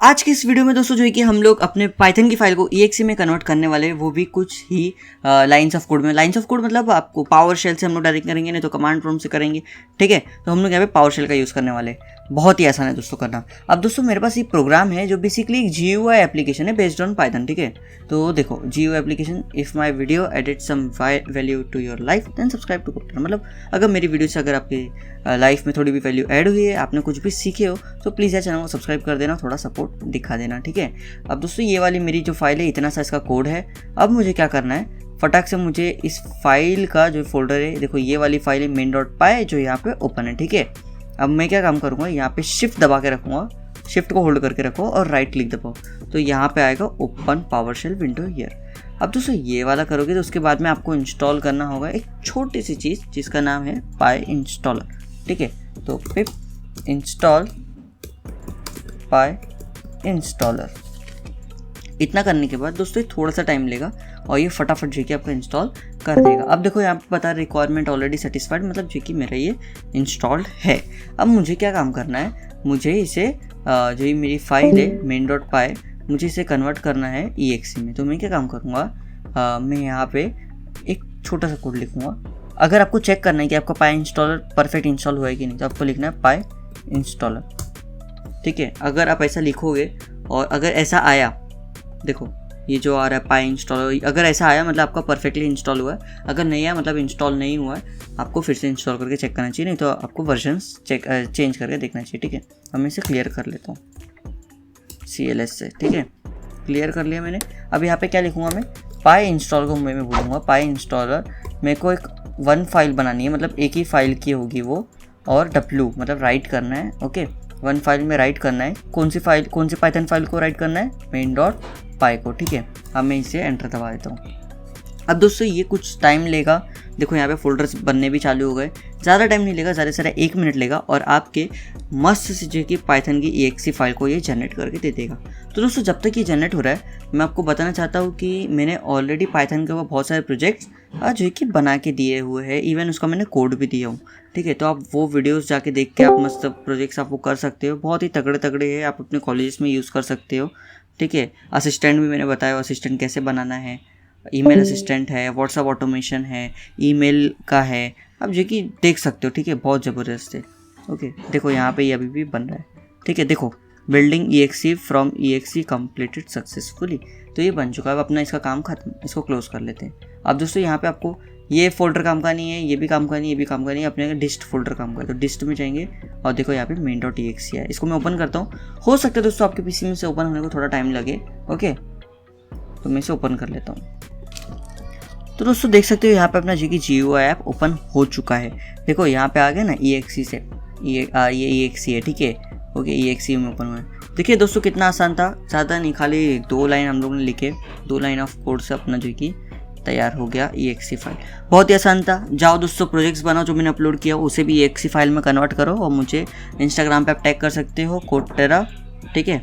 आज की इस वीडियो में दोस्तों जो है कि हम लोग अपने पाइथन की फाइल को EXE में कन्वर्ट करने वाले हैं, वो भी कुछ ही लाइंस ऑफ कोड में। लाइंस ऑफ कोड मतलब आपको पावर शेल से हम लोग डायरेक्ट करेंगे, नहीं तो कमांड प्रॉम्प्ट से करेंगे। ठीक है, तो हम लोग यहाँ पे पावर शेल का यूज़ करने वाले हैं। बहुत ही आसान है दोस्तों करना। अब दोस्तों मेरे पास ये प्रोग्राम है जो बेसिकली एक GUI एप्लीकेशन है बेस्ड ऑन पाइथन। ठीक है, तो देखो GUI application, if my video edit some value to your life then subscribe to Copter. मतलब अगर मेरी वीडियो से अगर आपकी लाइफ में थोड़ी भी वैल्यू ऐड हुई है, आपने कुछ भी सीखे हो, तो प्लीज़ यार चैनल को सब्सक्राइब कर देना, थोड़ा सपोर्ट दिखा देना। ठीक है, अब दोस्तों ये वाली मेरी जो फाइल है, इतना सा इसका कोड है। अब मुझे क्या करना है, फटाक से मुझे इस फाइल का जो फोल्डर है, देखो ये वाली फाइल है main.py जो यहाँ पे ओपन है। ठीक है, अब मैं क्या काम करूँगा, यहाँ पे शिफ्ट दबा के रखूँगा, शिफ्ट को होल्ड करके रखो और राइट क्लिक दबाओ, तो यहाँ पे आएगा open PowerShell window here. अब दोस्तों ये वाला करोगे तो उसके बाद में आपको इंस्टॉल करना होगा एक छोटी सी चीज़ जिसका नाम है पाई इंस्टॉलर। ठीक है, तो पिप इंस्टॉल पाई इंस्टॉलर। इतना करने के बाद दोस्तों ये थोड़ा सा टाइम लेगा और ये फटाफट जो कि आपका इंस्टॉल कर देगा। अब देखो यहाँ पे बता रिक्वायरमेंट ऑलरेडी सेटिस्फाइड, मतलब जो कि मेरा ये इंस्टॉल्ड है। अब मुझे क्या काम करना है, मुझे इसे जो ये मेरी फाइल है main.py, मुझे इसे कन्वर्ट करना है EXE में। तो मैं क्या काम करूँगा, मैं यहाँ पे एक छोटा सा कोड लिखूँगा। अगर आपको चेक करना है कि आपका पाई इंस्टॉलर परफेक्ट इंस्टॉल हुआ है कि नहीं, तो आपको लिखना है पाई इंस्टॉलर। ठीक है, अगर आप ऐसा लिखोगे और अगर ऐसा आया, देखो ये जो आ रहा है पाई इंस्टॉलर, अगर ऐसा आया मतलब आपका परफेक्टली इंस्टॉल हुआ है। अगर नहीं आया मतलब इंस्टॉल नहीं हुआ है, आपको फिर से इंस्टॉल करके चेक करना चाहिए, नहीं तो आपको वर्जन्स चेंज करके देखना चाहिए। ठीक है, अब मैं इसे क्लियर कर लेता हूँ CLS से। ठीक है, क्लियर कर लिया मैंने। अब यहाँ पे क्या लिखूँगा, मैं पाई इंस्टॉल को मैं बोलूँगा पाई इंस्टॉलर। मेरे को एक वन फाइल बनानी है, मतलब एक ही फाइल की होगी वो, और W मतलब राइट करना है। ओके, वन फाइल में राइट करना है। कौन सी फाइल, कौन सी पाइथन फाइल को राइट करना है, main.py को। ठीक है, अब मैं इसे एंटर दबा देता हूँ। अब दोस्तों ये कुछ टाइम लेगा, देखो यहाँ पे फोल्डर्स बनने भी चालू हो गए। ज़्यादा टाइम नहीं लेगा, ज़्यादा से ज़्यादा 1 मिनट लेगा और आपके मस्त से जो कि पाइथन की EXE फाइल को ये जनरेट करके दे देगा। तो दोस्तों जब तक ये जनरेट हो रहा है, मैं आपको बताना चाहता हूँ कि मैंने ऑलरेडी पाइथन के ऊपर बहुत सारे प्रोजेक्ट्स जो कि बना के दिए हुए हैं, इवन उसका मैंने कोड भी दिया हूँ। ठीक है, तो आप वो वीडियोस जाके देख के आप मस्त प्रोजेक्ट्स आप वो कर सकते हो। बहुत ही तगड़े तगड़े हैं, आप अपने कॉलेजेस में यूज़ कर सकते हो। ठीक है, असिस्टेंट भी मैंने बताया, असिस्टेंट कैसे बनाना है, ईमेल असिस्टेंट है, व्हाट्सएप ऑटोमेशन है, ईमेल का है, आप जो कि देख सकते हो। ठीक है, बहुत ज़बरदस्त है। ओके, देखो यहाँ पे ये अभी भी बन रहा है। ठीक है, देखो building EXE from EXE completed successfully, तो ये बन चुका है। अब अपना इसका काम खत्म, इसको क्लोज कर लेते हैं। अब दोस्तों यहाँ पे आपको ये फोल्डर काम का नहीं है, ये भी काम का नहीं है, ये भी काम का नहीं है, अपने डिस्ट फोल्डर काम का है। तो डिस्ट में जाएंगे और देखो यहाँ पे main.exe है। इसको मैं ओपन करता हूँ। हो सकता है दोस्तों आपके PC में से ओपन होने को थोड़ा टाइम लगे। ओके, तो मैं इसे ओपन कर लेता हूँ। तो दोस्तों देख सकते हो यहाँ पे अपना GUI ऐप ओपन हो चुका है। देखो यहाँ पे आ गया ना EXE से, ये EXE है। ठीक है, ओके, EXE में ओपन हुआ है। देखिए दोस्तों कितना आसान था, ज़्यादा नहीं, खाली 2 लाइन हम लोगों ने लिखे, 2 लाइन ऑफ कोड से अपना जो कि तैयार हो गया EXE फाइल। बहुत ही आसान था। जाओ दोस्तों प्रोजेक्ट्स बनाओ, जो मैंने अपलोड किया उसे भी EXE फाइल में कन्वर्ट करो और मुझे इंस्टाग्राम पे आप टैग कर सकते हो कोटेरा। ठीक है,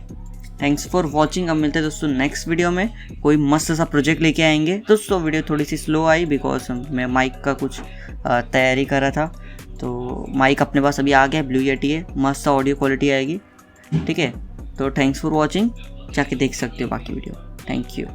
थैंक्स फॉर वॉचिंग। अब मिलते हैं दोस्तों नेक्स्ट वीडियो में, कोई मस्त सा प्रोजेक्ट लेके आएंगे। दोस्तों वीडियो थोड़ी सी स्लो आई बिकॉज मैं माइक का कुछ तैयारी कर रहा था, तो माइक अपने पास अभी आ गया, ब्लू येटी है, मस्त सा ऑडियो क्वालिटी आएगी। ठीक है, तो थैंक्स फॉर वॉचिंग, जाके देख सकते हो बाकी वीडियो। Thank you.